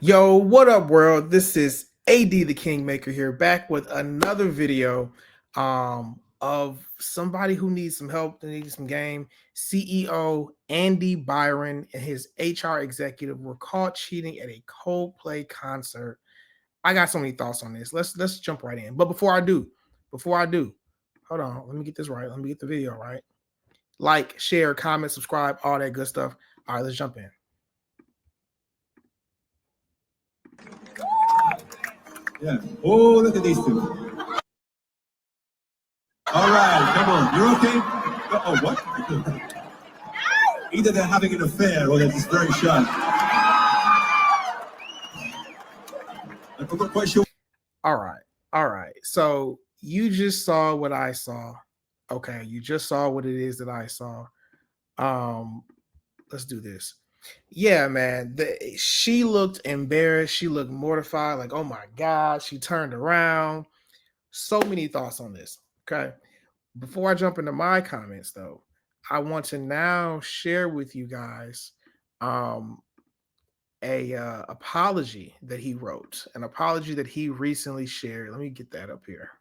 Yo, what up, world? This is AD the Kingmaker here, back with another video of somebody who needs some help, that needs some game. CEO Andy Byron and his HR executive were caught cheating at a Coldplay concert. I got so many thoughts on this. Let's jump right in. But before I do, hold on. Let me get this right. Let me get the video right. Like, share, comment, subscribe, all that good stuff. All right, let's jump in. Yeah. Oh, look at these two. All right, come on. You're okay? Oh, what? Either they're having an affair or they're just very shy. I'm not quite sure. All right. All right. So you just saw what I saw. Okay, you just saw what it is that I saw. Um, let's do this. Yeah, man. She looked embarrassed. She looked mortified, like, oh my God. She turned around. So many thoughts on this. Okay. Before I jump into my comments, though, I want to now share with you guys um a apology that he wrote, an apology that he recently shared. Let me get that up here.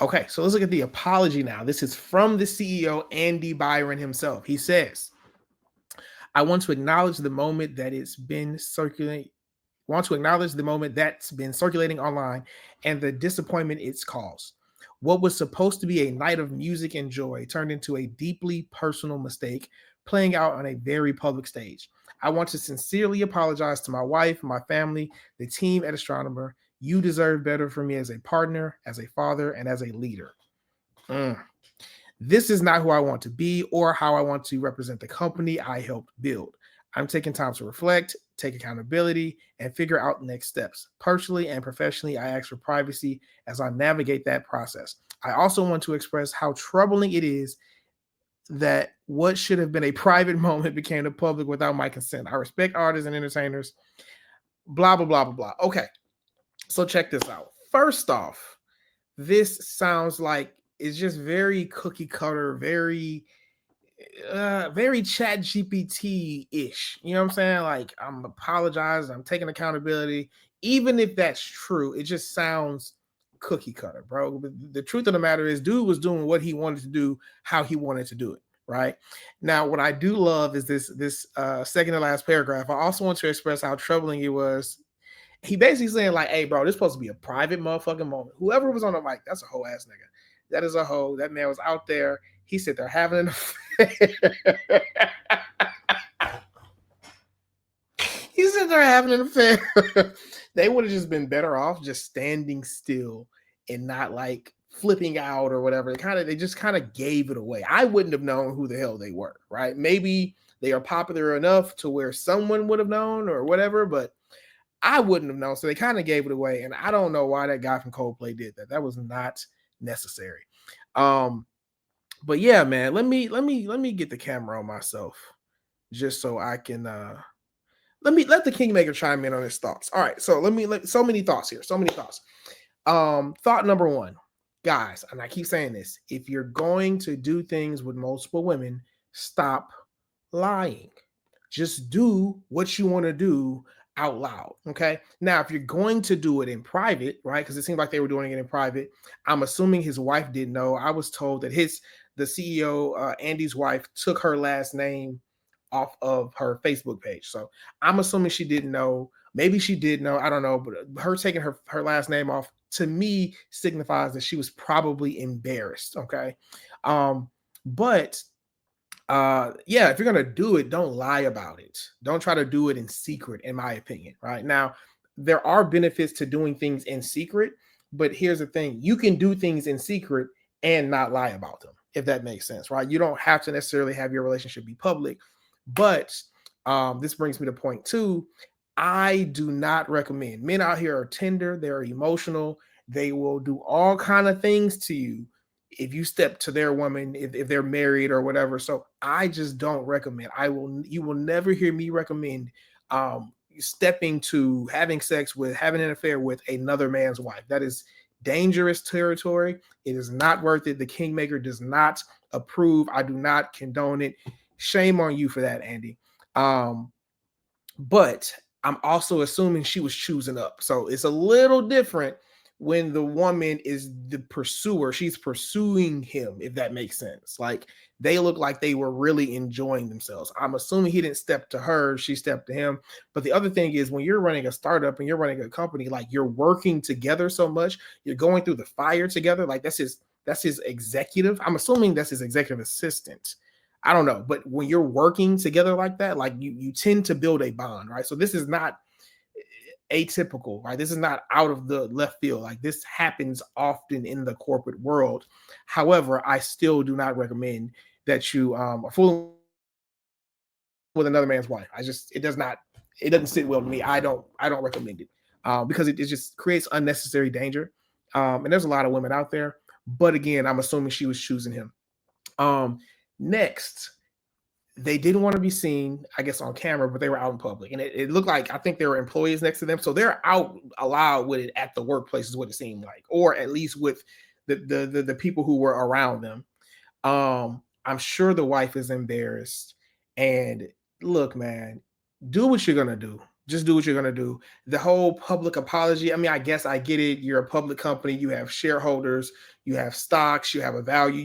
Okay, so let's look at the apology now. This is from the CEO, Andy Byron himself. He says, I want to acknowledge the moment that it's been circulating. Want to acknowledge the moment that's been circulating online and the disappointment it's caused. What was supposed to be a night of music and joy turned into a deeply personal mistake playing out on a very public stage. I want to sincerely apologize to my wife, my family, the team at Astronomer. You deserve better from me as a partner, as a father, and as a leader. Mm. This is not who I want to be or how I want to represent the company I helped build. I'm taking time to reflect, take accountability, and figure out next steps. Personally and professionally, I ask for privacy as I navigate that process. I also want to express how troubling it is that what should have been a private moment became a public without my consent. I respect artists and entertainers, blah, blah, blah, blah, blah. Okay, so check this out. First off, this sounds like it's just very cookie cutter, very chat GPT-ish. You know what I'm saying? Like, I'm apologizing, I'm taking accountability. Even if that's true, it just sounds cookie cutter, bro. But the truth of the matter is, dude was doing what he wanted to do, how he wanted to do it. Right now, what I do love is this second to last paragraph. I also want to express how troubling it was. He basically saying, like, hey, bro, this is supposed to be a private motherfucking moment. Whoever was on the mic, that's a whole ass nigga. That is a hoe. That man was out there. He said they're having an affair. He said they're having an affair. They would have just been better off just standing still and not like flipping out or whatever. They just kind of gave it away. I wouldn't have known who the hell they were, right? Maybe they are popular enough to where someone would have known or whatever, but I wouldn't have known. So they kind of gave it away. And I don't know why that guy from Coldplay did that. That was not necessary. Um, but yeah, man, let me get the camera on myself just so I can let the Kingmaker chime in on his thoughts. All right, so so many thoughts here. So many thoughts. Thought number one, guys, and I keep saying this: if you're going to do things with multiple women, stop lying. Just do what you want to do out loud. Okay. Now, if you're going to do it in private, right? Because it seemed like they were doing it in private. I'm assuming his wife didn't know. I was told that the CEO, Andy's wife, took her last name off of her Facebook page. So I'm assuming she didn't know. Maybe she did know. I don't know. But her taking her last name off to me signifies that she was probably embarrassed. Okay. But yeah, if you're gonna do it, don't lie about it. Don't try to do it in secret, in my opinion. Right now, there are benefits to doing things in secret, but here's the thing: you can do things in secret and not lie about them, if that makes sense, right? You don't have to necessarily have your relationship be public. But this brings me to point two. I do not recommend. Men out here are tender, they're emotional, they will do all kind of things to you if you step to their woman, if they're married or whatever. So I just don't recommend. You will never hear me recommend stepping to having sex with, having an affair with another man's wife. That is dangerous territory. It is not worth it. The Kingmaker does not approve. I do not condone it. Shame on you for that, Andy. But I'm also assuming she was choosing up. So it's a little different when the woman is the pursuer. She's pursuing him, if that makes sense. Like they look like they were really enjoying themselves. I'm assuming he didn't step to her, she stepped to him. But the other thing is when you're running a startup and you're running a company, like you're working together so much, you're going through the fire together. Like that's his executive. I'm assuming that's his executive assistant. I don't know, but when you're working together like that, like you tend to build a bond, right? So this is not atypical, right? This is not out of the left field. Like this happens often in the corporate world. However, I still do not recommend that you are fooling with another man's wife. It doesn't sit well to me. I don't recommend it because it just creates unnecessary danger. And there's a lot of women out there, but again, I'm assuming she was choosing him. Um, Next, they didn't want to be seen, I guess, on camera, but they were out in public. And it looked like I think there were employees next to them. So they're out aloud with it at the workplace, is what it seemed like, or at least with the people who were around them. I'm sure the wife is embarrassed. And look, man, do what you're gonna do. Just do what you're gonna do. The whole public apology. I mean, I guess I get it. You're a public company. You have shareholders. You have stocks. You have a value.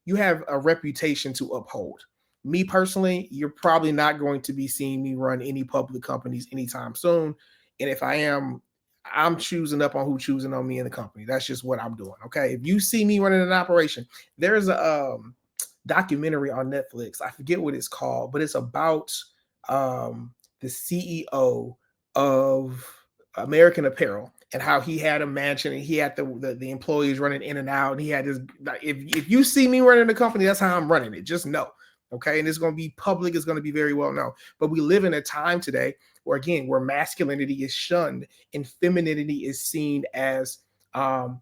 You have a reputation to uphold. Me personally, you're probably not going to be seeing me run any public companies anytime soon. And if I am, I'm choosing up on who choosing on me in the company. That's just what I'm doing. Okay. If you see me running an operation, there's a documentary on Netflix. I forget what it's called, but it's about the CEO of American Apparel and how he had a mansion and he had the employees running in and out. And he had this. If you see me running the company, that's how I'm running it. Just know. Okay. And it's going to be public, it's going to be very well known. But we live in a time today where, again, where masculinity is shunned and femininity is seen as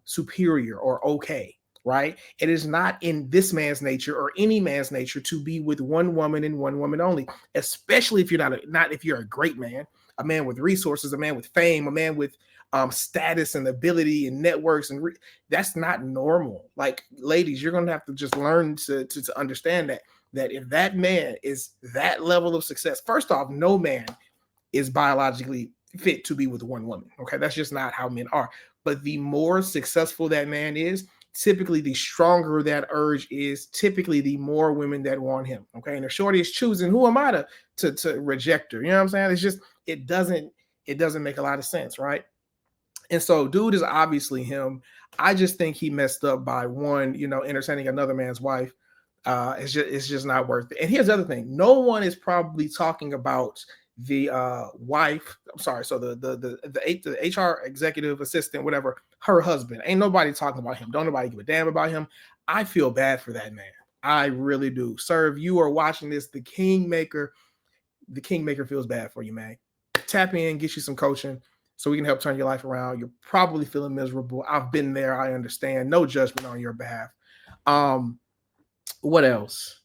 superior or okay, right? It is not in this man's nature or any man's nature to be with one woman and one woman only, especially if you're not if you're a great man, a man with resources, a man with fame, a man with status and ability and networks that's not normal. Like, ladies, you're gonna have to just learn to understand that if that man is that level of success, first off, no man is biologically fit to be with one woman. Okay, that's just not how men are. But the more successful that man is, typically the stronger that urge is. Typically, the more women that want him. Okay, and the shorty is choosing who am I to reject her. You know what I'm saying? It's just it doesn't make a lot of sense, right? And so, dude is obviously him. I just think he messed up by one, entertaining another man's wife. It's just not worth it. And here's the other thing: no one is probably talking about the wife. I'm sorry. So the HR executive assistant, whatever, her husband. Ain't nobody talking about him. Don't nobody give a damn about him. I feel bad for that man. I really do. Sir, if you are watching this, the Kingmaker feels bad for you, man. Tap in, get you some coaching so we can help turn your life around. You're probably feeling miserable. I've been there. I understand. No judgment on your behalf. Um, what else?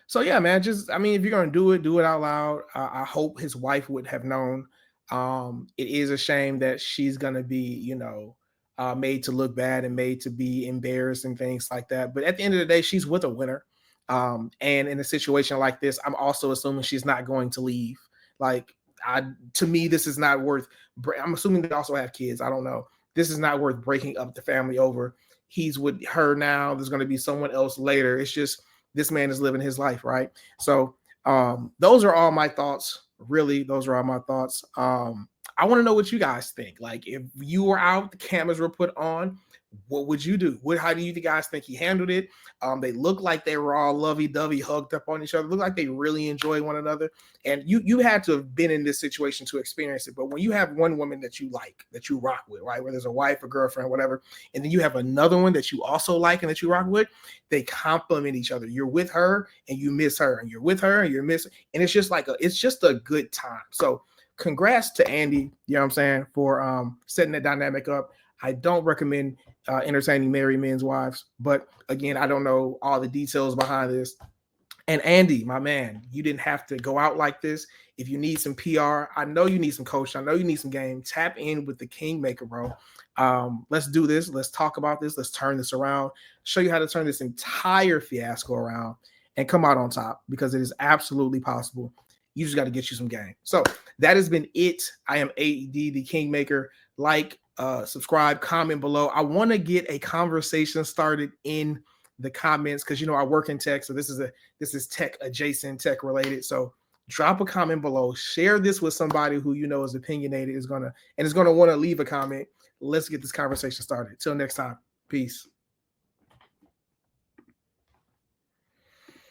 So yeah, man, just I mean, if you're gonna do it out loud. I hope his wife would have known. It is a shame that she's gonna be, made to look bad and made to be embarrassed and things like that. But at the end of the day, she's with a winner. And in a situation like this, I'm also assuming she's not going to leave. Like, to me, this is not worth. I'm assuming they also have kids. I don't know. This is not worth breaking up the family over. He's with her now. There's going to be someone else later. It's just this man is living his life, right? So those are all my thoughts. Really, those are all my thoughts. I want to know what you guys think. Like, if you were out, the cameras were put on, what would you do? How do you guys think he handled it? They looked like they were all lovey-dovey, hugged up on each other. Looked like they really enjoy one another. And you had to have been in this situation to experience it. But when you have one woman that you like, that you rock with, right? Where there's a wife, a girlfriend, whatever, and then you have another one that you also like and that you rock with, they complement each other. You're with her and you miss her, and you're with her and you're missing, and it's just it's just a good time. So congrats to Andy, you know what I'm saying, for setting that dynamic up. I don't recommend entertaining married men's wives, but again, I don't know all the details behind this. And Andy, my man, you didn't have to go out like this. If you need some PR, I know you need some coaching. I know you need some game. Tap in with the Kingmaker, bro. Let's do this. Let's talk about this. Let's turn this around. Show you how to turn this entire fiasco around and come out on top, because it is absolutely possible. You just got to get you some game. So that has been it. I am AD, the Kingmaker. Like, subscribe, comment below. I want to get a conversation started in the comments because I work in tech, so this is tech adjacent, tech related. So drop a comment below. Share this with somebody who is opinionated, is gonna want to leave a comment. Let's get this conversation started. Till next time, peace.